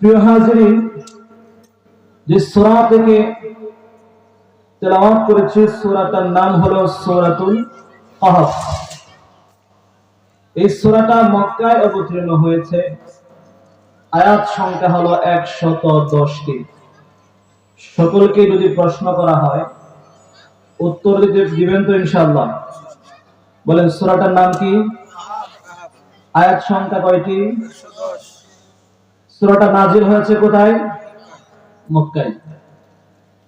প্রিয় হাজিরিন, যে সূরা থেকে তেলাওয়াত করেছি সূরাটার নাম হলো সূরাতুল কাহফ। এই সূরাটা মক্কায় অবতীর্ণ হয়েছে। আয়াত সংখ্যা হলো 110টি। সকলকে যদি প্রশ্ন করা হয় উত্তর দিবেন তো ইনশাআল্লাহ? বলেন, সূরাটার নাম কি? আয়াত সংখ্যা কয়টি? 110। সূরাটা নাজিল হয়েছে কোথায়? মক্কায়।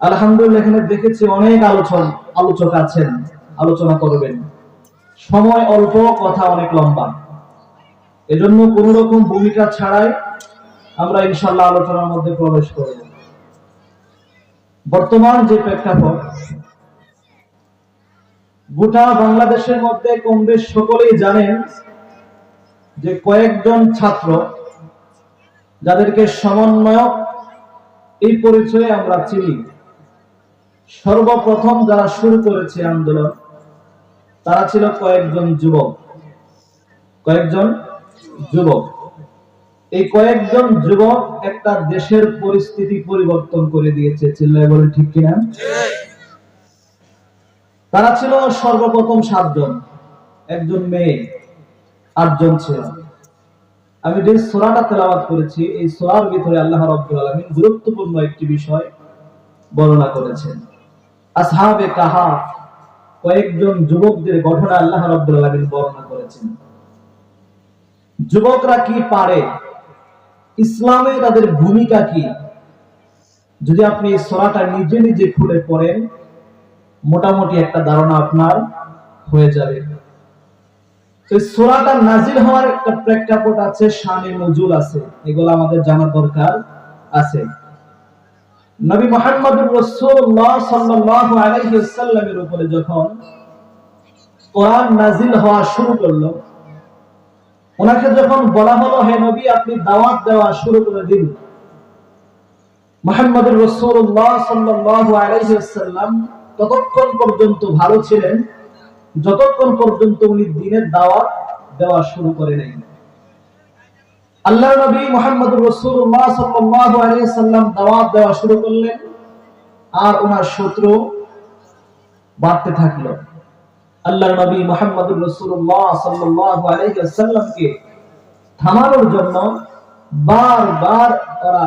আলহামদুলিল্লাহ, এখানে দেখেছি অনেক আলোচক আছেন, আলোচনা করবেন। সময় অল্প, কথা অনেক লম্বা। এজন্য কোন রকম ভূমিকা ছাড়াই আমরা ইনশাআল্লাহ আলোচনার মধ্যে প্রবেশ করব। বর্তমান যে প্রেক্ষাপট, গোটা বাংলাদেশের মধ্যে কম বেশ সকলেই জানেন যে কয়েকজন ছাত্র, যাদেরকে সমন্বয়ক এই পরিচয়ে আমরা চিনি, সর্বপ্রথম যারা শুরু করেছে আন্দোলন তারা ছিল কয়েকজন যুবক। এই কয়েকজন যুবক একটা দেশের পরিস্থিতি পরিবর্তন করে দিয়েছে। চিল্লায় বলেন ঠিক কিনা? তারা ছিল সর্বপ্রথম 7 জন, একজন মেয়ে, 8 জন ছিল। আমি যে সূরাটা তেলাওয়াত করেছি, এই সূরার ভিতরে আল্লাহ রাব্বুল আলামিন গুরুত্বপূর্ণ একটি বিষয় বর্ণনা করেছেন। আসহাবে কাহাফ, কয়েকজন যুবকদের ঘটনা আল্লাহ রাব্বুল আলামিন বর্ণনা করেছেন। যুবকরা কি পারে, ইসলামে তাদের ভূমিকা কি, যদি আপনি এই সূরাটা নিজে নিজে খুলে পড়েন মোটামুটি একটা ধারণা আপনার হয়ে যাবে। এই সূরাটা নাজিল হওয়ার একটা প্রেক্ষাপট আছে, শানে নজুল আছে, এগুলো আমাদের জানা দরকার আছে। নবী মুহাম্মদুর রাসূলুল্লাহ সাল্লাল্লাহু আলাইহি ওয়াসাল্লামের উপরে যখন কোরআন নাজিল হওয়া শুরু করলো, ওনাকে যখন বলা হলো, হে নবী, আপনি দাওয়াত দেওয়া শুরু করে দিন, মুহাম্মদুর রাসূলুল্লাহ সাল্লাল্লাহু আলাইহি ওয়াসাল্লাম ততক্ষণ পর্যন্ত ভালো ছিলেন যতক্ষণ পর্যন্ত উনি দ্বীনের দাওয়াত দেওয়া শুরু করে নাই। আল্লাহর নবী মুহাম্মদুর রাসূলুল্লাহ সাল্লাল্লাহু আলাইহি ওয়াসাল্লাম দাওয়াত দেওয়া শুরু করলেন, আর ওনার শত্রু বাড়তে থাকলো। আল্লাহর নবী মুহাম্মদুর রাসূলুল্লাহ সাল্লাল্লাহু আলাইহি ওয়াসাল্লামকে থামানোর জন্য বারবার তারা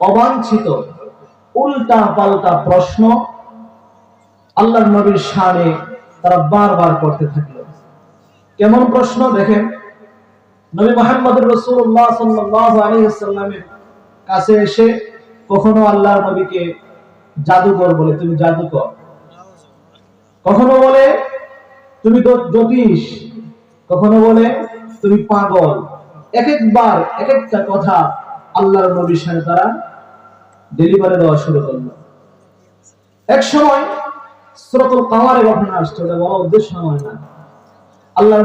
অবাঞ্ছিত উল্টা পাল্টা প্রশ্ন আল্লাহর নবীর শানে তারা বারবার করতে থাকলো। কেমন প্রশ্ন দেখেন, নবী মুহাম্মদুর রাসূলুল্লাহ সাল্লাল্লাহু আলাইহি ওয়াসাল্লামের কাছে এসে কখনো আল্লাহর নবীকে জাদুকর বলে, তুমি জাদুকর, কখনো বলে তুমি জ্যোতিষ, কখনো বলে তুমি পাগল। এক একবার এক একটা কথা আল্লাহর নবীর সাথে তারা ডেলিভারি দেওয়া শুরু করলো। এক সময় সূরাতুল কামারের ঘটনা আসছে, ওটা বড় উদ্দেশ্য নয় না। আল্লাহর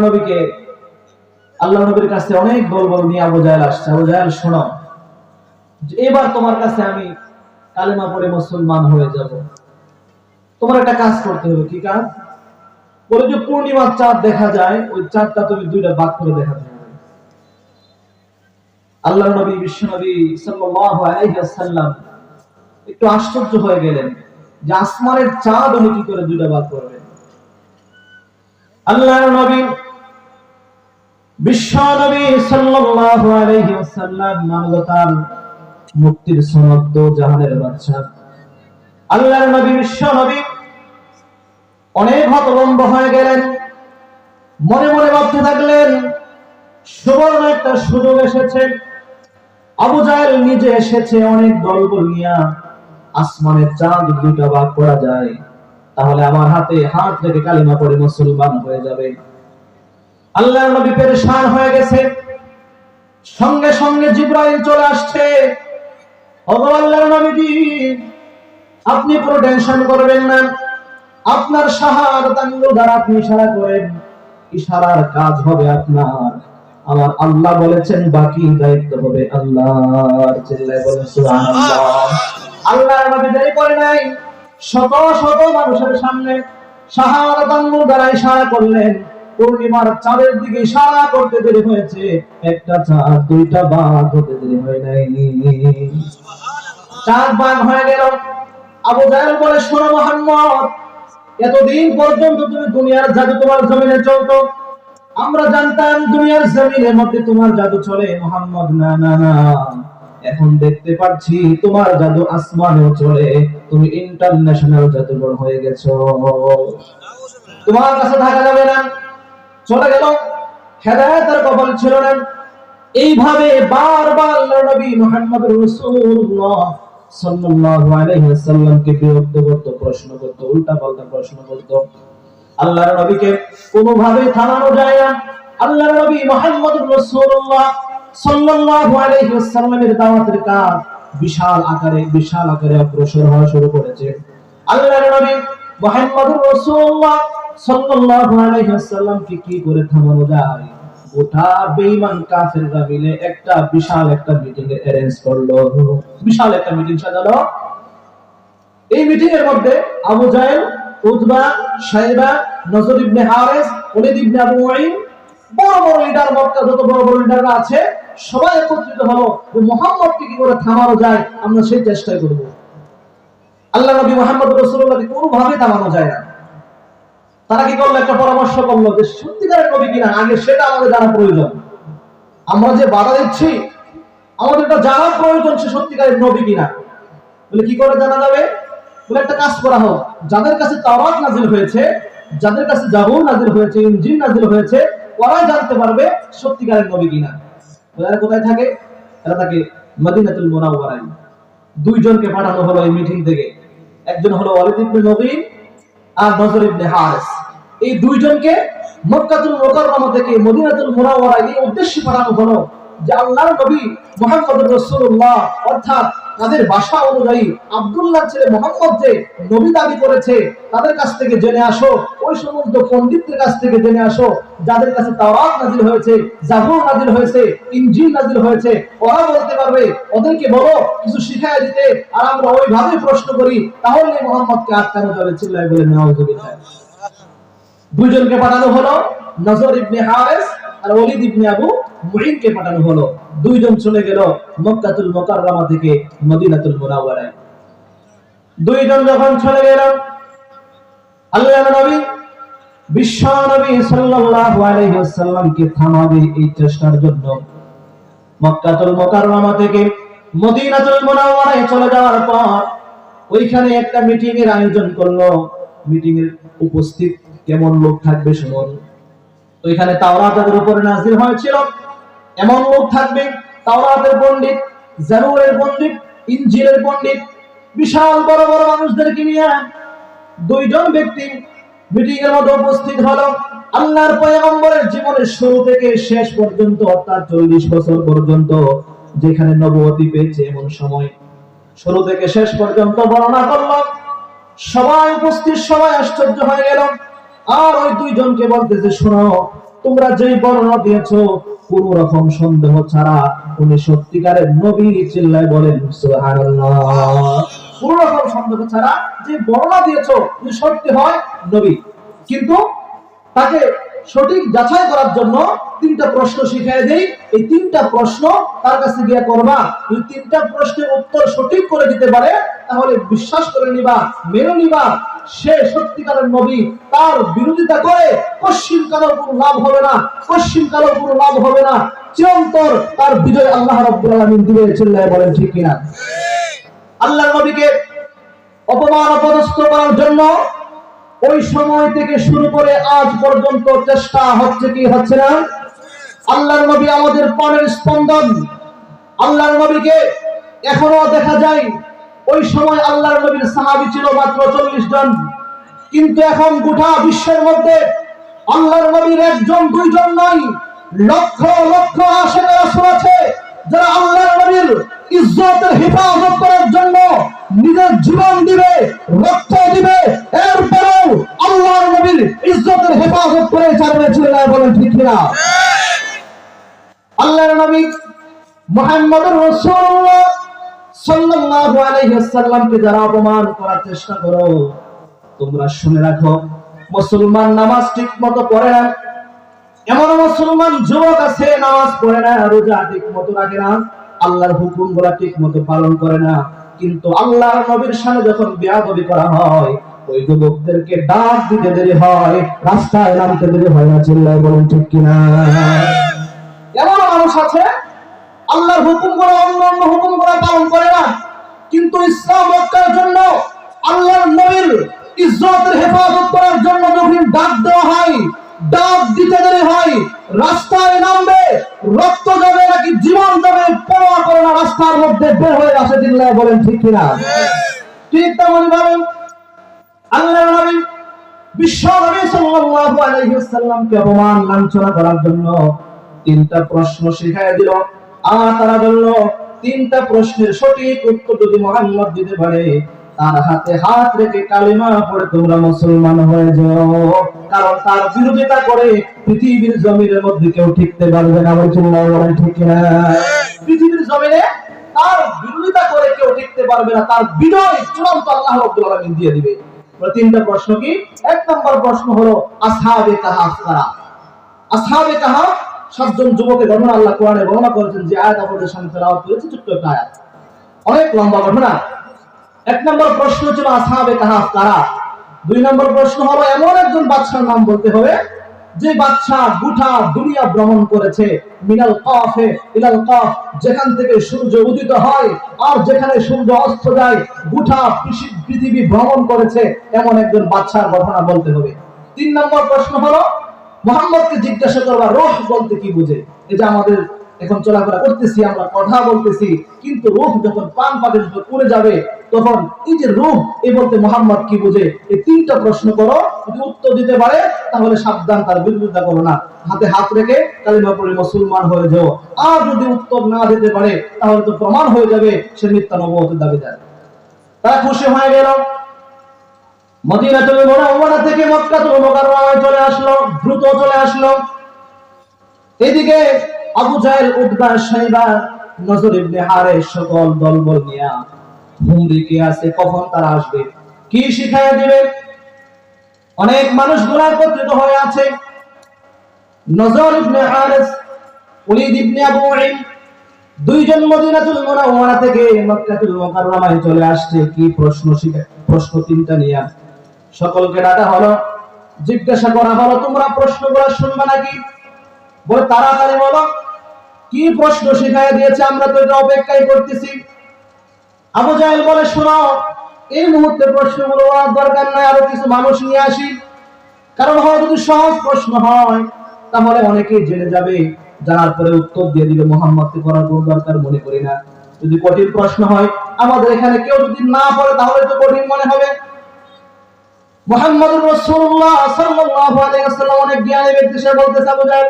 নবীর কাছে অনেক দলবল নিয়ে আবু জাহেল আসছে। আবু জাহেল, শোনো, এবার তোমার কাছে আমি কালেমা পড়ে মুসলমান হয়ে যাব, তোমার একটা কাজ করতে হবে। কি কাজ? বলে যে পূর্ণিমার চাঁদ দেখা যায়, ওই চাঁদটা তুমি 2টা ভাগ করে দেখাতে হবে। আল্লাহর নবী বিশ্বনবী সাল্লাল্লাহু আলাইহি ওয়াসাল্লাম একটু আশ্চর্য হয়ে গেলেন যে আসমানের চাঁদ উনি কি করে 2টা ভাগ করবেন। আল্লাহর নবী বিশ্বনবী সাল্লাল্লাহু আলাইহি ওয়াসাল্লাম মানবতার মুক্তির সনদ, দো জাহানের বাদশা আল্লাহর নবী বিশ্বনবী অনেক হতভম্ব হয়ে গেলেন। মনে মনে ভাবতে থাকলেন, সুবর্ণ একটা সুযোগ এসেছে। আবু জাহেল নিজে এসেছে অনেক দলবল নিয়ে, আসমানের চাঁদ 2টা ভাগ করা যায়, তাহলে আমার হাতে হাত রেখে কালিমা পড়ে মুসলমান হয়ে যাবে। আল্লাহর নবী পেরেশান হয়ে গেছে। সঙ্গে সঙ্গে জিবরাইল চলে আসছে। ওগো আল্লাহর নবীজি, আপনি কোনো টেনশন করবেন না, আপনার শাহাদাত আঙ্গুল দ্বারা আপনি ইশারা করেন, ইশারার কাজ হবে আপনার। আমার আল্লাহ বলেছেন বাকি দায়িত্ব হবে আল্লাহর। চিল্লায় বলেন সুবহানাল্লাহ। আল্লাহর নবী দেরি করে নাই, শত শত মানুষের সামনে শাহাদাত আঙ্গুল দ্বারা ইশারা করলেন, পূর্ণিমার চাঁদের দিকে ইশারা করতে দেরি হয়েছে, একটা চাঁদ দুইটা ভাগ হতে দেরি হয় নাই, চাঁদ ভাগ হয়ে গেল। আবু জাহেল বলে, শোনো মুহাম্মদ, এতদিন পর্যন্ত তুমি দুনিয়ার জাদু তোমার জমিনে চলতো, আমরা জানতাম দুনিয়ার জমিনের মধ্যে তোমার জাদু চলে। মুহাম্মদ, না না না, এখন দেখতে পাচ্ছি তোমার জাদু আসমানেও চলে, তুমি ইন্টারন্যাশনাল জাদুকর হয়ে গেছো, তোমার কাছে থাকা যাবে না। চলে গেল, হেদায়েতের কপাল ছিল না। এইভাবে বারবার আল্লাহর নবী মুহাম্মদ রাসূলুল্লাহ সাল্লাল্লাহু আলাইহি ওয়াসাল্লামকে বিরক্ত করত, প্রশ্ন করত, উল্টাপাল্টা প্রশ্ন করত। আল্লাহর নবীকে কোনোভাবে থামানো যায় না। আল্লাহর নবী মুহাম্মদ রাসূলুল্লাহ সাল্লাল্লাহু আলাইহি ওয়াসাল্লামের দাওয়াতের কাজ বিশাল আকারে অগ্রসর হওয়া শুরু করেছে। আল্লাহর নবী মুহাম্মদ রাসূলুল্লাহ সাল্লাল্লাহু আলাইহি ওয়াসাল্লামকে কি করে থামানো যায়? গোটা বেঈমান কাফেররা মিলে একটা বিশাল মিটিং অ্যারেঞ্জ করলো, বিশাল একটা মিটিং সাজালো। এই মিটিং এর মধ্যে আবু জাহেল, উতবা, শাইবা, নজর ইবনে হারিস, ওলীদ ইবনে আবু মুঈন, বড় বড় লিডার, মক্কা যত বড় বড় লিডাররা আছে সবাই একত্রিত হলো যে মুহাম্মদকে কি করে থামানো যায়, আমরা সেই চেষ্টা করব। আল্লাহ নবী মুহাম্মদ রাসূলুল্লাহকে কোনোভাবে থামানো যায় না। তারা কি করলো? একটা পরামর্শ করলো যে সত্যিকারের নবী কিনা আগে সেটা আমাদের জানা প্রয়োজন। আমরা যে বাধা দিচ্ছি আমাদের এটা জানা প্রয়োজন সে সত্যিকারের নবী কিনা। বলে কি করে জানা যাবে? বলে একটা কাজ করা হোক, যাদের কাছে তাওরাত নাযিল হয়েছে, যাদের কাছে জাবুর নাযিল হয়েছে, ইনজিল নাযিল হয়েছে, ওরাই জানতে পারবে সত্যিকারের নবী কিনা। ওরা কোথায় থাকে? এরা থাকে মদিনাতুল মুনাওয়ারায়। দুইজনকে পাঠানো হলো এই মিটিং থেকে, একজন হলো ওলীদ ইবনে মুগীর আর নজর ইবনে হারিস। এই দুইজনকে মক্কাতুল মুকাররমা থেকে মদিনাতুল মুনাওয়ারায় এই উদ্দেশ্যে পাঠানো হলো যে আল্লাহর নবী মুহাম্মদ রাসূলুল্লাহ অর্থাৎ তাদের ভাষা অনুযায়ী আব্দুল্লাহর ছেলে মুহাম্মদ যে নবী দাবি করেছে তাদের কাছ থেকে জেনে আসো, ওই সমস্ত পণ্ডিতদের কাছ থেকে জেনে আসো যাদের কাছে তাওরাত নাযিল হয়েছে, জাবুর নাযিল হয়েছে, ইনজিল নাযিল হয়েছে। ওরা বলতে পারবে, ওদেরকে বলো কিছু শিখায় দিতে, আর আমরা ওইভাবে প্রশ্ন করি, তাহলে মুহাম্মদকে আটকানো যাবে। চিল্লায় বলে নাউযুবিল্লাহ। দুইজনকে পাঠানো হলো, নজর ইবনে হারিস আর ওলীদ ইবনে আবু মুঈনকে পাঠানো হলো। দুইজন চলে গেল মক্কাতুল মুকাররমা থেকে মদিনাতুল মুনাওয়ারায়। দুইজন যখন চলে গেল, আল্লাহর নবী বিশ্ব নবী সাল্লাল্লাহু আলাইহি ওয়াসাল্লামকে থামাবে এই চেষ্টার জন্য মক্কাতুল মুকাররমা থেকে মদিনাতুল মুনাওয়ারায় চলে যাওয়ার পর ওইখানে একটা মিটিং এর আয়োজন করলো। মিটিং এর উপস্থিত কেমন লোক থাকবে শুনুন। ওইখানে তাওরাতের উপরে নাযিল হয়েছিল এমন লোক থাকবে, তাওরাতের পণ্ডিত, জাবুরের পণ্ডিত, ইনজিলের পণ্ডিত, বিশাল বড় বড় মানুষদেরকে নিয়ে দুইজন ব্যক্তি মিটিং এর মধ্যে উপস্থিত হলো। আল্লাহর পয়গম্বরের জীবনের শুরু থেকে শেষ পর্যন্ত অর্থাৎ 40 বছর পর্যন্ত যেখানে নবুয়তি পেয়েছে এমন সময় শুরু থেকে শেষ পর্যন্ত বর্ণনা করলো। সবাই উপস্থিত, সবাই আশ্চর্য হয়ে গেল। আর ওই দুইজনকে বলতেছে, শোনো, তোমরা যেই বর্ণনা দিয়েছো কোন রকম সন্দেহ ছাড়া উনি সত্যিকারের নবী। চিল্লায় বলেন সুবহানাল্লাহ। কোন রকম সন্দেহ ছাড়া যে বর্ণনা দিয়েছো যদি সত্যি হয় নবী। কিন্তু তাকে সঠিক যাচাই করার জন্য 3টা প্রশ্ন শিখিয়ে দেই। এই 3টা প্রশ্ন তার কাছে গিয়ে করবা। যদি 3টা প্রশ্নের উত্তর সঠিক করে দিতে পারে তাহলে বিশ্বাস করে নিবা, মেনে নিবা সে সত্যিকারের নবী। তার বিরোধিতা করে পশ্চিম কালেও কোনো লাভ হবে না, পশ্চিম কালেও কোনো লাভ হবে না। চিরন্তর তার বিজয় আল্লাহ রাব্বুল আলামিন দিবে। চিল্লায় বলেন ঠিক কিনা? আল্লাহর নবীকে অপমান অপদস্থ করার জন্য ওই সময় থেকে শুরু করে আজ পর্যন্ত চেষ্টা হচ্ছে কি হচ্ছে না? আল্লাহর নবী আমাদের প্রাণের স্পন্দন। আল্লাহর নবীকে এখনো দেখা যায়, ওই সময় আল্লাহর নবীর সাহাবী ছিল মাত্র 40 জন, কিন্তু এখন গোটা বিশ্বের মধ্যে আল্লাহর নবীর 1 জন 2 জন নয়, লক্ষ লক্ষ আশিক রাসূল আছে যারা আল্লাহর নবীর ইজ্জতের হেফাজত করার জন্য নিজের জীবন দিবে, রক্ত দিবে, এরপরেও আল্লাহর নবীর ইজ্জতের হেফাজত করে যাবে। চিল্লায় বলেন ঠিক কিনা? আল্লাহর নবী মুহাম্মদুর রাসূলুল্লাহ সাল্লাল্লাহু আলাইহি ওয়াসাল্লামকে যারা অপমান করার চেষ্টা করো, তোমরা শুনে রাখো, মুসলমান নামাজ ঠিকমতো পড়ে না, এমন মুসলমান যুবক আছে নামাজ পড়ে না, রোজা ঠিক মতো রাখে না, আল্লাহর হুকুমগুলো ঠিক মতো পালন করে না, কিন্তু আল্লাহর নবীর সামনে যখন বেয়াদবি করা হয় ওই যুবকদেরকে ডাক দিতে দেরি হয়, রাস্তায় নামতে দেরি হয় না। চিল্লায় বলুন ঠিক কিনা? এমন মানুষ আছে আল্লাহর হুকুমগুলো অন্য অন্য হুকুমগুলো পালন করে না, কিন্তু ইসলাম রক্ষার জন্য আল্লাহর নবীর ইজ্জতের হেফাজত করার জন্য যখন ডাক দেওয়া হয়, ডাক দিতে দেরি হয়, রাস্তায় নামবে, রক্ত যাবে নাকি জীবন যাবে পরোয়া করে না, রাস্তার মধ্যে বের হয়ে আসে। চিল্লায় বলেন ঠিক কিনা? ঠিক তেমন ভাবে আল্লাহর নবী বিশ্ব নবী সাল্লাল্লাহু আলাইহি ওয়াসাল্লামকে অপমান লাঞ্ছনা করার জন্য তিনটা প্রশ্ন শিখায় দিল। আর তারা বলল তিনটা প্রশ্নের সঠিক উত্তর যদি মুহাম্মদ দিতে পারে তার হাতে হাত রেখে কালিমা পড়ে তোমরা মুসলমান হয়ে যাও, কারণ তার বিরোধিতা করে পৃথিবীর জমিনের মধ্যে কেউ টিকতে পারবে না। বলেন ঠিক না? পৃথিবীর জমিনে তার বিরোধিতা করে কেউ টিকতে পারবে না, তার বিজয় চূড়ান্ত আল্লাহ রাব্বুল আলামিন দিয়ে দিবে। তিনটা প্রশ্ন কি? এক নম্বর প্রশ্ন হলো আসহাবে কাহাফ কারা? আসহাবে কাহাফ সাতজন যুবকের ঘটনা আল্লাহ কোরআনে বর্ণনা করেছেন, যে আয়াত আপনাদের সামনে তেলাওয়াত করেছি, ছোট্ট একটা আয়াত, অনেক লম্বা ঘটনা। এক নম্বর প্রশ্ন ছিল আসহাবে কাহাফ কারা। দুই নম্বর প্রশ্ন হলো এমন একজন বাদশার নাম বলতে হবে যে বাদশা গোটা দুনিয়া ভ্রমণ করেছে, মিনাল কাফে ইলাল কাফ, যেখান থেকে সূর্য উদিত হয় আর যেখানে সূর্য অস্ত যায়, গোটা পৃথিবী ভ্রমণ করেছে, এমন একজন বাদশার ঘটনা বলতে হবে। তিন নম্বর প্রশ্ন হলো মুহাম্মদকে জিজ্ঞাসা করবা রূহ বলতে কি বুঝে। এই যে আমাদের এখন চলাফেরা করতেছি, আমরা কথা বলতেছি, কিন্তু রূহ যখন প্রাণ পাখির উপর উড়ে যাবে তখন এই যে রূহ এই বলতে মুহাম্মদ কি বুঝে, এই তিনটা প্রশ্ন করো, যদি উত্তর দিতে পারে তাহলে সাবধান, তার বিরোধিতা করো না, হাতে হাত রেখে কালিমা পড়ে মুসলমান হয়ে যাও। আর যদি উত্তর না দিতে পারে তাহলে তো প্রমাণ হয়ে যাবে সে মিথ্যা নবুয়তের দাবিদার। তারা খুশি হয়ে গেল, মদিনাতুল মুনাওয়ারা থেকে মক্কাতুল মুকাররমায় চলে আসলো, দ্রুত চলে আসলো। এদিকে আবু জাহেল, উতবা, শাইবা, নজর ইবনে হারিস সকল দলবল নিয়ে হুমড়িকে আছে কখন তারা আসবে, কি শিখায়া দিবে। অনেক মানুষ গুলা একত্রিত হয়ে আছে। নজর ইবনে হারিস, ওলীদ ইবনে আবু উইন দুইজন মদিনাতুল মুনাওয়ারা থেকে মক্কাতুল মুকাররমায় চলে আসছে। কি প্রশ্ন শিখে? প্রশ্ন তিনটা নিয়ে সকলকে ডাকা হলো, জিজ্ঞাসা করা হলো তোমরা প্রশ্নগুলো শুনবে নাকি? বলে তাড়াতাড়ি বলো কি প্রশ্ন শিখায় দিয়েছে, আমরা তো এটা অপেক্ষাই করতেছি। আবু জাহেল বলে শোনো, এই মুহূর্তে প্রশ্নগুলো আর দরকার নাই, আরো কিছু মানুষ নিয়ে আসি, কারণ হয় যদি সহজ প্রশ্ন হয় তাহলে অনেকেই জেনে যাবে, জানার পরে উত্তর দিয়ে দিবে, মুহাম্মদকে করার কোনো দরকার মনে করি না। যদি কঠিন প্রশ্ন হয় আমাদের এখানে কেউ যদি না পড়ে তাহলে তো কঠিন মনে হবে। মুহাম্মদুর রাসূলুল্লাহ সাল্লাল্লাহু আলাইহি ওয়াসাল্লাম অনেক জ্ঞানী ব্যক্তি, সে বলতেছে আবু জাহেল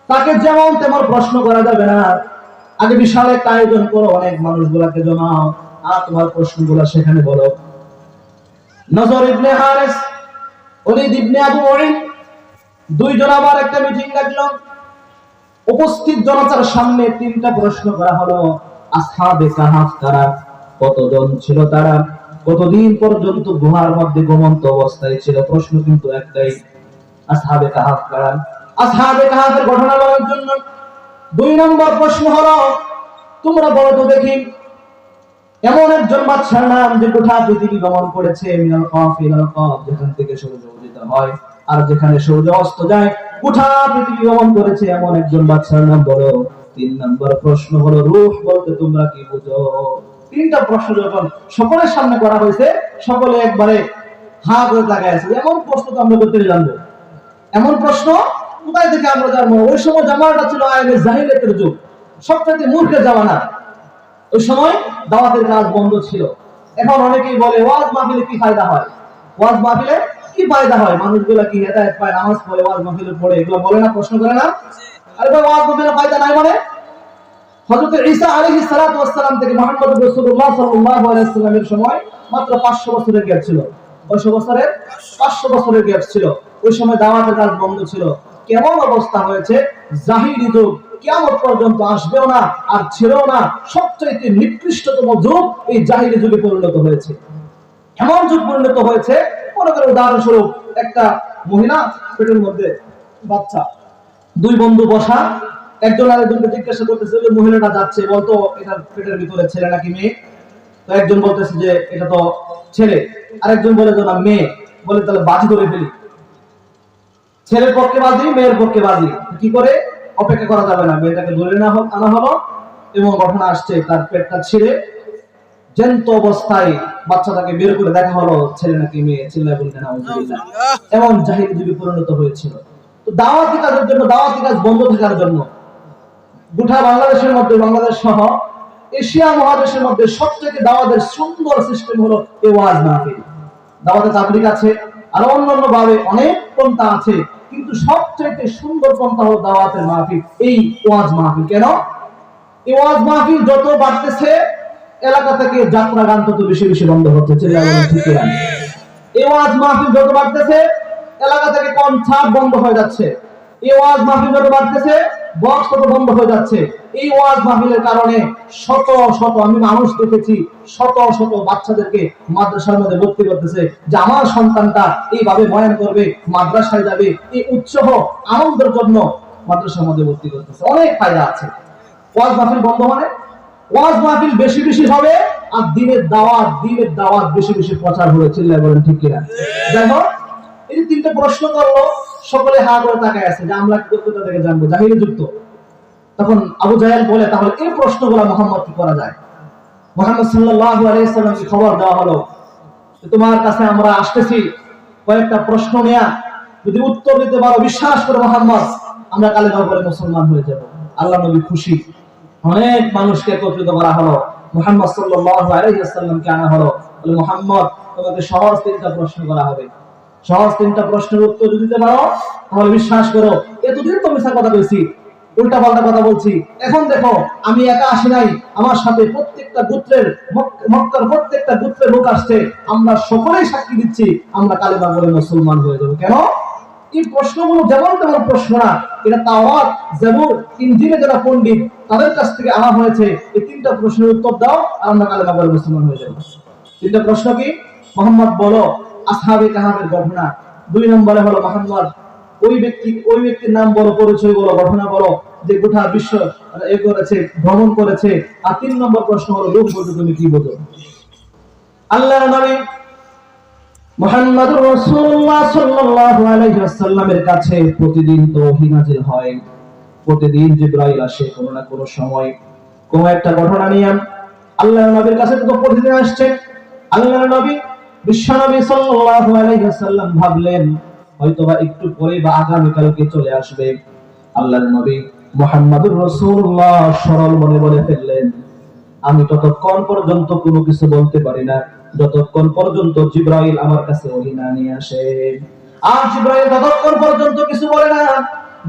তাকে যেমন তেমন প্রশ্ন করা যাবে না, আগে বিশাল একটা আয়োজন করো, অনেক মানুষগুলোকে জমাও, আর তোমার প্রশ্নগুলো সেখানে বলো। নজর ইবনে হারিস, ওলীদ ইবনে আবু উইন দুইজন আবার একটা মিটিং ডাকলো। উপস্থিত জনতার সামনে তিনটা প্রশ্ন করা হলো। আসহাবে কাহাফ কারা? কতজন ছিল তারা? কতদিন পর্যন্ত গুহার মধ্যে ঘুমন্ত অবস্থায় ছিল? প্রশ্ন কিন্তু একটাই, আসহাবে কাহাফ কারা? আসহাবে কাহাফের ঘটনা বলার জন্য। দুই নম্বর প্রশ্ন হলো তোমরা বলো তো দেখি এমন একজন বাদশার নাম যে গোটা পৃথিবী ভ্রমণ করেছে, মিনাল কাফ ইলাল কাফ, যেখান থেকে সূর্য উদিত হয় আর যেখানে সূর্য অস্ত যায়, গোটা পৃথিবী ভ্রমণ করেছে, এমন একজন বাদশার নাম বলো। তিন নম্বর প্রশ্ন হলো রূহ বলতে তোমরা কি বুঝো? তিনটা প্রশ্ন যখন সকলের সামনে করা হয়েছে সকলে একবারে হা করে তাকায় আছে। এমন প্রশ্ন তো আমরা করতে জানবো, এমন প্রশ্ন কোথায় থেকে আমরা জানবো? ওই সময় জামানাটা ছিল আইনে জাহিলিয়াতের যুগ, সবচেয়ে মূর্খের জামানা। ওই সময় দাওয়াতের কাজ বন্ধ ছিল। এখন অনেকেই বলে ওয়াজ মাহফিলে কি ফায়দা হয়? ওয়াজ মাহফিলে কি ফায়দা হয়? মানুষগুলো কি হেদায়েত পায়? নামাজ পড়ে, ওয়াজ মাহফিলে পড়ে, এগুলো বলে না, প্রশ্ন করে না? আরে ভাই ওয়াজ মাহফিলে ফায়দা নাই মানে? হযরত ঈসা আলাইহিস সালাতু ওয়াস সালাম থেকে মুহাম্মদ রাসূলুল্লাহ সাল্লাল্লাহু আলাইহি ওয়াসাল্লামের সময় মাত্র 500 বছরের গ্যাপ ছিল। 500 বছরের 500 বছরের গ্যাপ ছিল। ওই সময় দাওয়াতের কাজ বন্ধ ছিল। কেমন অবস্থা হয়েছে? জাহিলি যুগ কিয়ামত পর্যন্ত আসবেও না আর ছিলও না, সবচেয়ে নিকৃষ্টতম যুগ এই জাহিলি যুগে পরিণত হয়েছে। এমন যুগ পরিণত হয়েছে, মনে করেন উদাহরণস্বরূপ একটা মহিলা পেটের মধ্যে বাচ্চা, দুই বন্ধু বসা, একজন আরেকজনকে জিজ্ঞাসা করতেছে যে মহিলাটা যাচ্ছে, বলতো এটা পেটের ভিতরে ছেলে নাকি মেয়ে? তো একজন বলতেছে যে এটা তো ছেলে, আরেকজন বলে যে না মেয়ে। বলে তাহলে বাজি ধরে ফেলি, ছেলের পক্ষে বাজি মেয়ের পক্ষে বাজি। কি করে? অপেক্ষা করা যাবে না, মেয়েটাকে ধরে আনা হলো এবং ঘটনা আসছে তার পেটটা ছিঁড়ে জ্যান্ত অবস্থায় বাচ্চাটাকে বের করে দেখা হলো ছেলে নাকি মেয়ে। চিল্লায় বললেন আউযুবিল্লাহ। এমন জাহিলি যুগে পরিণত হয়েছিল। তো দাওয়াতি কাজের জন্য, দাওয়াতি কাজ বন্ধ থাকার জন্য গোটা বাংলাদেশের মধ্যে, বাংলাদেশ সহ এশিয়া মহাদেশের মধ্যে সবচেয়ে দাওয়াতের সুন্দর সিস্টেম হলো এই ওয়াজ মাহফিল। দাওয়াতে তাবলীগ আছে, আর অন্যান্য ভাবে অনেক পন্থা আছে, কিন্তু সবচেয়ে সুন্দর পন্থা হলো দাওয়াতের মাহফিল, এই ওয়াজ মাহফিল। কেন? এই ওয়াজ মাহফিল যত বাড়তেছে এলাকা থেকে যাত্রা গান তত বেশি বেশি বন্ধ হচ্ছে। এই ওয়াজ মাহফিল যত বাড়তেছে এলাকা থেকে কনসার্ট বন্ধ হয়ে যাচ্ছে। এই ওয়াজ মাহফিল যত বাড়তেছে বক্স তত বন্ধ হয়ে যাচ্ছে। এই ওয়াজ মাহফিলের কারণে শত শত, আমি মানুষ দেখেছি, শত শত বাচ্চাদেরকে মাদ্রাসার মধ্যে ভর্তি করতেছে যে আমার সন্তানটা এইভাবে বয়ান করবে, মাদ্রাসায় যাবে, এই উৎসাহ আনন্দের জন্য মাদ্রাসার মধ্যে ভর্তি করতেছে। অনেক ফায়দা আছে। ওয়াজ মাহফিল বন্ধ মানে ওয়াজ মাহফিল বেশি বেশি হবে, আর দিনের দাওয়াত বেশি বেশি প্রচার হবে। চিল্লায় বলেন ঠিক কিনা? যাই হোক, এই যে তিনটা প্রশ্ন করলো, সকলে হা করে তাকায় আছে যে আমরা কি করতে থেকে জানবো, জাহিলি যুক্ত। তখন আবু জাহেল বলে তাহলে এই প্রশ্নগুলো মুহাম্মদ কি করা যায়? মুহাম্মদ সাল্লাল্লাহু আলাইহি সাল্লামকে খবর দেওয়া হলো তোমার কাছে আমরা আসতেছি কয়েকটা প্রশ্ন নিয়ে, যদি উত্তর দিতে পারো বিশ্বাস করে মুহাম্মদ আমরা কালেমা পড়ে মুসলমান হয়ে যাব। আল্লাহ নবী খুশি। অনেক মানুষকে একত্রিত করা হলো, মুহাম্মদ সাল্লাল্লাহু আলাইহি ওয়াসাল্লামকে আনা হলো। বলে মুহাম্মদ তোমাকে সহজ তিনটা প্রশ্ন করা হবে, সহজ তিনটা প্রশ্নের উত্তর দিতে পারো তাহলে বিশ্বাস করো। এতদিন তো মিথ্যা কথা বলছি, উল্টা পাল্টা কথা বলছি, এখন দেখো আমি একা আসি নাই, আমার সাথে প্রত্যেকটা গোত্রের, মক্কার প্রত্যেকটা গোত্রের লোক আসছে, আমরা সকলেই সাক্ষী দিচ্ছি আমরা কালেমা পড়ে মুসলমান হয়ে যাব। কেন? এই প্রশ্নগুলো যেমন তেমন প্রশ্ন না, এটা তাওরাত, জাবুর, ইনজিলে যারা পণ্ডিত তাদের কাছ থেকে আনা হয়েছে। এই তিনটা প্রশ্নের উত্তর দাও আর আমরা কালেমা পড়ে মুসলমান হয়ে যাব। তিনটা প্রশ্ন কি? মুহাম্মদ বলো আসহাবে কাহাফের ঘটনা। দুই নম্বরে হলো মুহাম্মদ ওই ব্যক্তির নাম বলো, পরিচয় বলো, ঘটনা বলো যে গোটা বিশ্ব এ করেছে, ভ্রমণ করেছে। আর তিন নম্বর প্রশ্ন হলো লোক বলতে তুমি কি বোঝো? আল্লাহর নবী মুহাম্মদুর রাসূলুল্লাহ সাল্লাল্লাহু আলাইহি ওয়াসাল্লামের কাছে প্রতিদিন ওহী নাযিল হয়, প্রতিদিন জিবরাইল আসে কোন না কোন সময় কোন একটা ঘটনা নিয়ে। আল্লাহর নবীর কাছে তো প্রতিদিন আসছে। আল্লাহর নবী বিশ্বনবী সাল্লাল্লাহু আলাইহি ওয়াসাল্লাম ভাবলেন হয়তোবা একটু পরে বা আগামী কালকে চলে আসবে। আল্লাহর নবী মুহাম্মদুর রাসূলুল্লাহ সরল মনে বলে ফেললেন আমি ততক্ষণ পর্যন্ত কোনো কিছু বলতে পারি না যতক্ষণ পর্যন্ত জিবরাইল আমার কাছে ওহী না নিয়ে আসে। আর জিবরাইল ততক্ষণ পর্যন্ত কিছু বলে না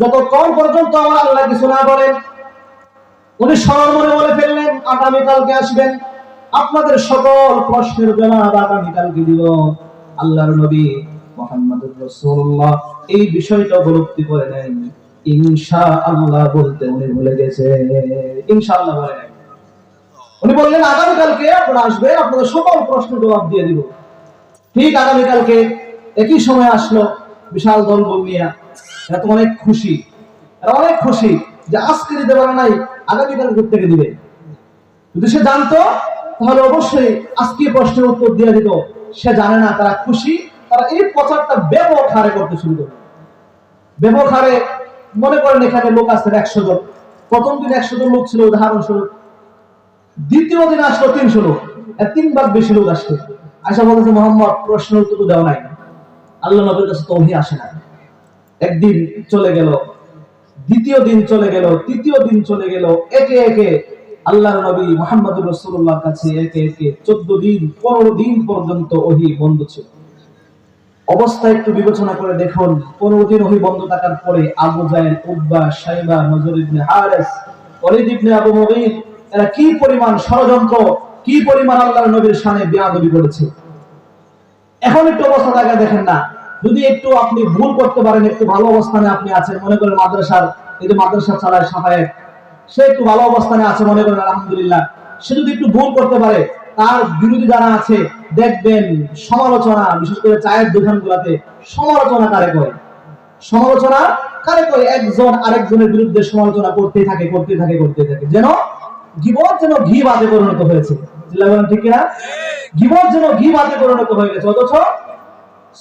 যতক্ষণ পর্যন্ত আমার আল্লাহ কিছু না বলেন। উনি সরল মনে বলে ফেললেন আগামী কালকে আসবেন, আপনাদের সকল প্রশ্নের জবাব আগামী কালকে দিব। আল্লাহর নবী মুহাম্মদুর রাসূলুল্লাহ এই বিষয়টা উপলব্ধি করে নেন। ইনশাআল্লাহ বলতে উনি ভুলে গেছে। ইনশাআল্লাহ বলে নাই, উনি বললেন আগামী কালকে আপনারা আসবেন, আপনাদের সকল প্রশ্নের জবাব দিয়ে দিব। ঠিক আগামী কালকে একই সময় আসলো বিশাল দলবল নিয়ে। এরা তো অনেক খুশি, এরা অনেক খুশি যে আজকে দিতে পারে নাই আগামীকাল থেকে দিবে। যদি সে জানতো তাহলে অবশ্যই আজকে প্রশ্নের উত্তর দিয়ে দিত। সে জানে না, তারা খুশি, তারা এই প্রচারটা ব্যাপক হারে করতে শুরু করবে। ব্যাপক হারে মনে করেন এখানে লোক আছে 100 জন, প্রথম দিন 100 জন লোক ছিল উদাহরণস্বরূপ, দ্বিতীয় দিন আসলো 300 লোক, 3 ভাগ বেশি লোক আসছে। আয়সা বলেছে মুহাম্মদ প্রশ্নের উত্তর দেওয়া নাই, আল্লাহ নবীর কাছে তো ওহী আসে না। একদিন চলে গেল, দ্বিতীয় দিন চলে গেল, তৃতীয় দিন চলে গেল, একে একে আল্লাহর নবী মুহাম্মদুর রাসূলুল্লাহর কাছে একে একে 14 দিন 15 দিন পর্যন্ত ওহী বন্ধ ছিল। অবস্থা একটু বিবেচনা করে দেখুন, 15 দিন ওহী বন্ধ থাকার পরে আবু জাহেল, উতবা, শাইবা, নজর ইবনে হারিস, ওয়ালিদ ইবনে আবু মুগীর এরা কি পরিমাণ ষড়যন্ত্র, কি পরিমাণ আল্লাহর নবীর শানে বেয়াদবি করেছে। এখন একটু অবস্থা জায়গা দেখেন না, যদি একটু আপনি ভুল করতে পারেন, একটু ভালো অবস্থানে আপনি আছেন, মনে করেন মাদ্রাসার এই যে মাদ্রাসা চালায় সাহায়েক, সে একটু ভালো অবস্থানে আছে, মনে করেন আলহামদুলিল্লাহ, সে যদি একটু ভুল করতে পারে তার বিরোধী যারা আছে দেখবেন সমালোচনা, বিশেষ করে চায়ের দোকানগুলোতে সমালোচনা কারে করে, সমালোচনা খালি করে একজন আরেকজনের বিরুদ্ধে সমালোচনা করতেই থাকে যেন গীবত যেন ঘি ভাতে পরিণত হয়েছে। ঠিক কিনা? গীবত যেন ঘি ভাতে পরিণত হয়ে গেছে। অথচ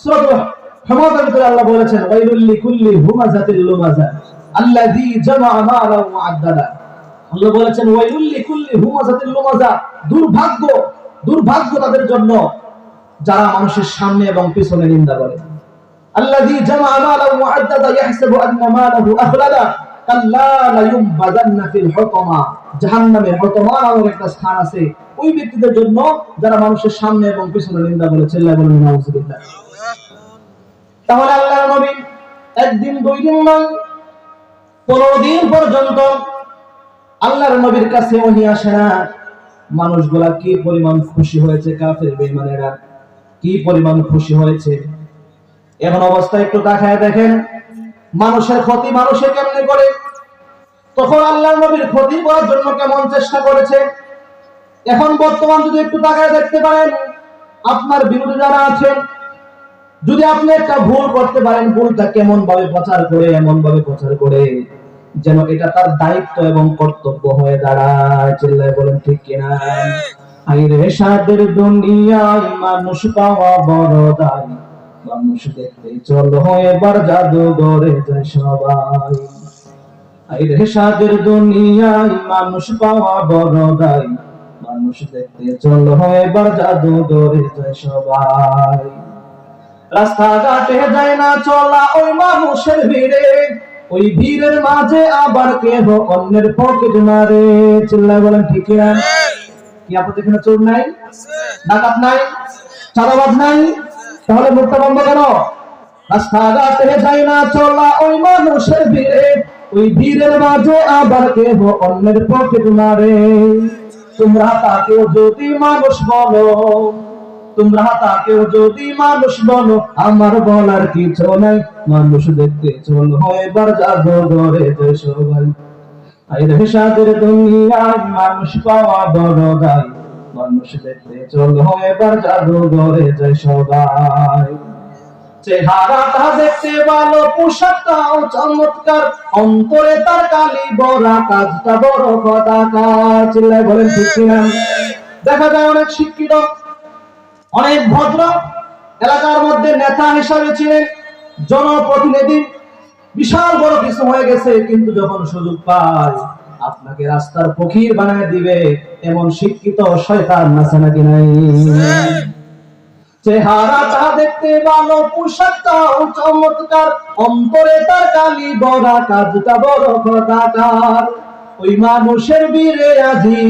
সূরা হামাযার ভিতরে আল্লাহ বলেছেন ওয়াইলুল লিকুল্লি হুমাযাতিল লুমাযা আল্লাযী জামাআ মালাহু ওয়া আদ্দাদা। আল্লাহ বলেছেন ওয়াইলুল লিকুল্লি হুমাযাতিল লুমাযা, দুর্ভাগ্য তাদের জন্য যারা মানুষের সামনে এবং পিছনে নিন্দা করে। আল্লাযী জামাআ মালাহু ওয়া আদ্দাদা ইয়াহসাবু আন্না মালাহু আখলাদা কাল্লা লা ইউনবাযান্না ফিল হুতামা। জাহান্নামে হুতামা নামের একটা স্থান আছে ওই ব্যক্তিদের জন্য যারা মানুষের সামনে এবং পিছনে নিন্দা করে। চিল্লায়ে বলেন নাউযুবিল্লাহ। তাহলে আল্লাহর নবী একদিন দুই দিন নয় 15 দিন পর্যন্ত আল্লাহর নবীর কাছে ওহী আসে না। মানুষগুলা কি পরিমাণ খুশি হয়েছে, কাফের বেঈমানেরা কি পরিমাণ খুশি হয়েছে। এখন অবস্থা একটু তাকায় দেখেন, মানুষের ক্ষতি মানুষে কেমনে করে, তখন আল্লাহর নবীর ক্ষতি করার জন্য কেমন চেষ্টা করেছে। এখন বর্তমান যদি একটু তাকায় দেখতে পারেন, আপনার বিরোধী যারা আছেন, যদি আপনি একটা ভুল করতে পারেন, ভুলটা কেমন ভাবে প্রচার করে, এমন ভাবে প্রচার করে যেন এটা তার দায়িত্ব এবং কর্তব্য হয়ে দাঁড়ায়। চিল্লায় বলেন ঠিক কিনা? আইরে সাদের দুনিয়ায় মানুষ পাওয়া বড় দায়, মানুষ দেখতে চলো এবার জাদুঘরে যায় সবাই। আইরে সাদের দুনিয়ায় মানুষ পাওয়া বড় দায়, মানুষ দেখতে চলো এবার জাদুঘরে যায় সবাই। রাস্তাঘাটে যায় না চলা ওই মানুষের ভিড়ে, ওই ভিড়ের মাঝে আবার কেহ অন্যের পকেট মারে। চিল্লায় বলেন ঠিক না? কি আপনাদের এখানে চোর নাই, ডাকাত নাই, চাঁদাবাজ নাই? তাহলে মুখটা বন্ধ কেন? রাস্তাঘাটে যায় না চলা ওই মানুষের ভিড়ে, ওই ভিড়ের মাঝে আবার কেহ অন্যের পকেট মারে। তোমরা তাকেও যদি মানুষ বলো, তোমরা তাকেও যদি মানুষ বলো, আমার বলার কিছু নাই, মানুষ দেখতে চলো এবার জাদুঘরে যায় সবাই। আইরে সাদের দুনিয়ায় মানুষ পাওয়া বড় দায়, মানুষ দেখতে চলো এবার জাদুঘরে যায় সবাই। চেহারাটা দেখতে ভালো, পোশাকটাও চমৎকার, অন্তরে তার কালি বড়া, কাজটা বড় কদাকার। চিল্লায় বলেন ঠিক কিনা? দেখা যায় অনেক শিক্ষিত, অনেক ভদ্র, এলাকার মধ্যে নেতা হিসাবে ছিলেন, জনপ্রতিনিধি, বিশাল বড় কিছু হয়ে গেছে, কিন্তু যখন সুযোগ পায় আপনাকে রাস্তার ফকির বানায় দিবে, এমন শিক্ষিত শয়তান আছে নাকি নাই? চেহারাটা দেখতে ভালো, পোশাকটাও চমৎকার, অন্তরে তার কালি বড়া, কাজটা বড় কদাকার। ওই মানুষের বীরে আজি,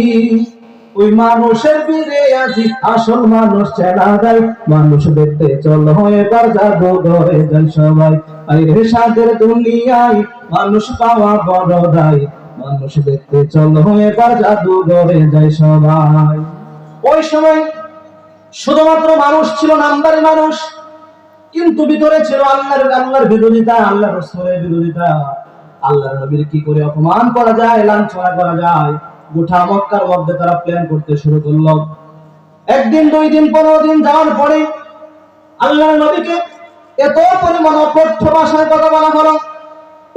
ওই মানুষের বীরে আজি আসল মানুষ চেনা যায়, মানুষ দেখতে চলো এবার জাদুঘরে যায় সবাই। আইরে সাদের দুনিয়ায় মানুষ পাওয়া বড় দায়, মানুষ দেখতে চলো এবার জাদুঘরে যায় সবাই। ওই সময় শুধুমাত্র মানুষ ছিল নামদারি মানুষ, কিন্তু ভিতরে ছিল আল্লাহর বিরোধিতা, আল্লাহ রাসূলের বিরোধিতা। আল্লাহর নবীর কি করে অপমান করা যায়, লাঞ্ছনা করা যায়, গোটা মক্কার মধ্যে তারা প্ল্যান করতে শুরু করলো। একদিন দুই দিন 15 দিন যাওয়ার পরে আল্লাহর নবীকে এত পরিমাণ অকথ্য ভাষায় কথা বলা হলো,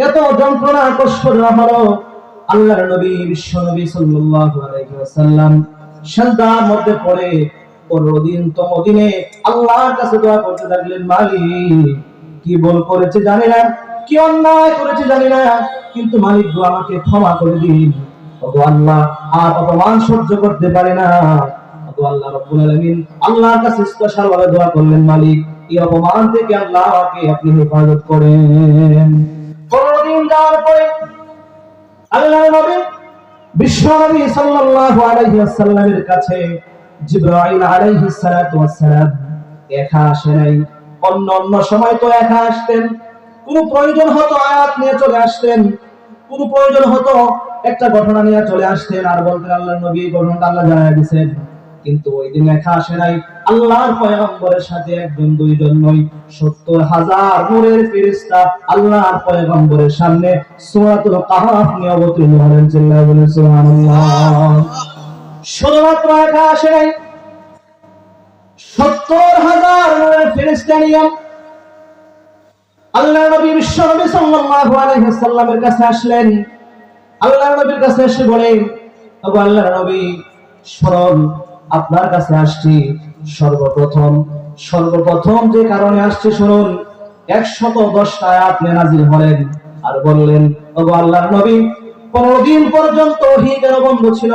এত যন্ত্রণা কষ্ট দেওয়া হলো। আল্লাহর নবী বিশ্ব নবী সাল্লাল্লাহু আলাইহি ওয়াসাল্লাম সিজদার মধ্যে পড়ে 15 দিন তম দিনে আল্লাহর কাছে দোয়া করতে লাগলেন, মালিক কি ভুল করেছে জানি না, কি অন্যায় করেছে জানি না, কিন্তু মালিক গো আমাকে ক্ষমা করে দিন। ওগো আল্লাহ, আর অপমান সহ্য করতে পারি না। ওগো আল্লাহ রাব্বুল আলামিন আল্লাহর কাছে স্পেশাল ভাবে দোয়া করলেন, মালিক এই অপমান থেকে আল্লাহ আমাকে আপনি হেফাজত করেন। 15 দিন যাওয়ার পরে আল্লাহর নবী বিশ্ব নবী সাল্লাল্লাহু আলাইহি ওয়াসাল্লামের কাছে জিবরাইল আলাইহিস সালাতু ওয়াস সালাম একা আসে নাই। অন্য সময় তো একা আসতেন, কোন প্রয়োজন হতো আয়াত নিয়ে চলে আসতেন, কোন প্রয়োজন হতো একটা ঘটনা নিয়ে চলে আসতেন, আর বলতেন আল্লাহর নবী এই ঘটনাটা আল্লাহ জানায় দিয়েছেন। কিন্তু ওই দিন একা আসে নাই, আল্লাহর পয়গম্বরের সাথে একজন দুইজন নয়, 70,000 নূরের ফেরেশতা আল্লাহর পয়গম্বরের সামনে সূরাতুল কাহফ নিয়ে অবতীর্ণ হলেন। চিল্লায়ে বলেন সুবহানাল্লাহ। শুধুমাত্র একা আসে নাই, 70,000 নূরের ফেরেশতা নিয়ে আল্লাহর নবী বিশ্ব নবী সাল্লাল্লাহু আলাইহি ওয়াসাল্লামের কাছে আসলেন। আল্লাহর নবীর কাছে এসে বলেন, ওগো আল্লাহর নবী, শুনুন, আপনার কাছে আসছি সর্বপ্রথম যে কারণে আসছে শুনুন। 110টা আয়াত নিয়ে নাযিল হলেন আর বললেন, ওগো আল্লাহর নবী, 15 দিন পর্যন্ত ওহী কেন বন্ধ ছিল?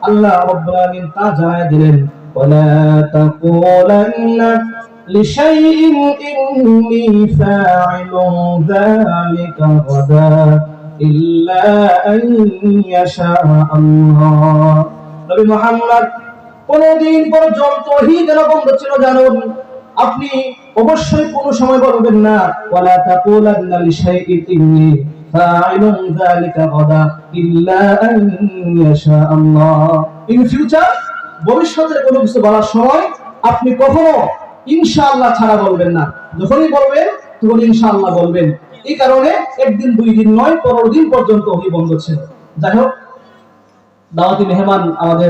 আল্লাহ রাব্বুল আলামিন তা জানায় দিলেন, ওয়ালা তাকুলান্না লিশাইইন ইন্নী ফাইলুন যালিকা গাদা ইল্লা আন ইয়াশা আল্লাহ। নবী মুহাম্মদ 15 দিন পর্যন্ত ওহী কেন বন্ধ ছিল জানুন? আপনি অবশ্যই কোনো সময় বলবেন না, ওয়ালা তাকুলান্না লিশাইইন ইন্নী ফাইলুন যালিকা গাদা ইল্লা আন ইয়াশা আল্লাহ। ইন ফিউচার, ভবিষ্যতের কোনো কিছু বলার সময় আপনি কখনো ইনশাআল্লাহ ছাড়া বলবেন না। যখনই বলবেন তখন ইনশাআল্লাহ বলবেন। এই কারণে একদিন 2 দিন নয়, 15 দিন পর্যন্ত ওহী বন্ধ ছিল। যাই হোক, দাওয়াতি মেহমান আমাদের